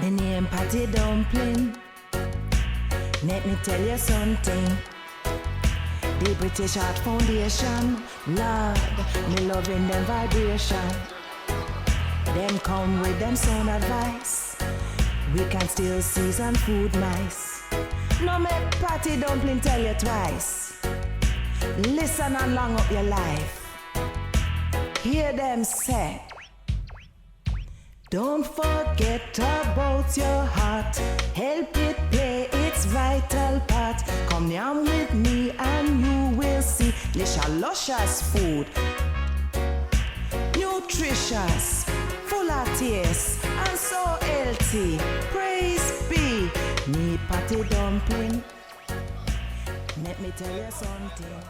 My name Patty Dumplin. Let me tell you something. The British Art Foundation, Lord, me loving them vibration. Them come with them sound advice. We can still season food nice. No make Patty Dumplin tell you twice. Listen and long up your life. Hear them say, don't forget about your heart. Help it play its vital part. Come down with me and you will see luscious food, nutritious, full of taste, and so healthy. Praise be me Patty Dumplin. Let me tell you something.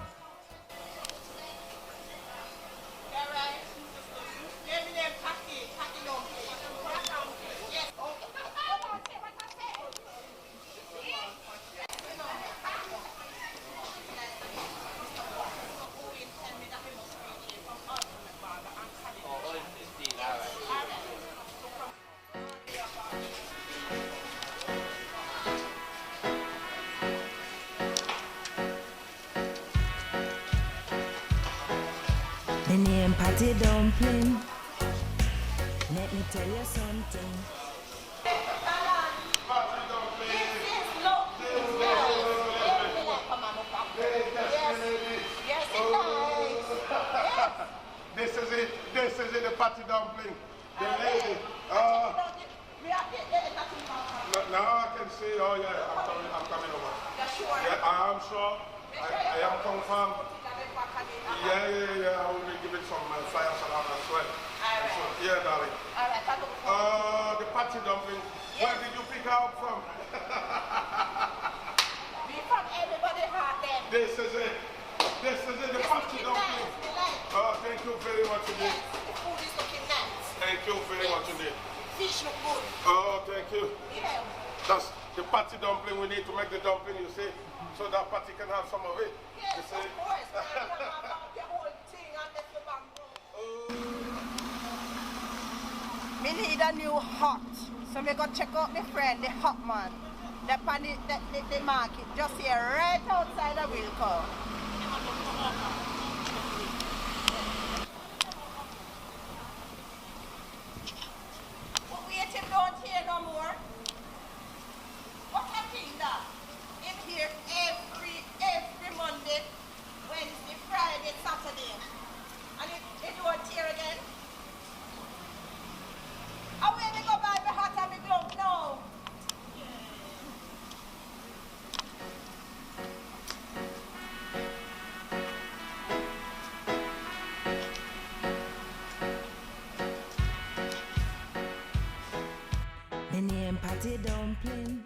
My name Patty Dumplin. Let me tell you something. This is it, the Patty Dumpling. The lady. No, I can see. Oh yeah, I'm coming over. Yeah, I'm sure. I am confirmed. Yeah. I will be giving some fire salad as well. So, yeah, darling. The Patty Dumpling. Where did you pick her up from? We from everybody heart then. This is it, the Patty Dumpling. Oh, thank you very much indeed. Yes, the food is looking nice. Thank you very much indeed. Fish look good. Oh, thank you. Yeah. That's the Patty Dumpling. We need to make the dumpling, you see, so that Patty can have some of it. Yes, You of see? course. The whole thing and the bamboo. Me need a new hut. So we go check out my friend, the hot man. The market just here right outside the Wilco. But wait, him don't hear no more. What a thing that? Him here every Monday, Wednesday, Friday, Saturday. And it don't hear again. I will go buy my hat and my glove now. My name Patty Dumplin.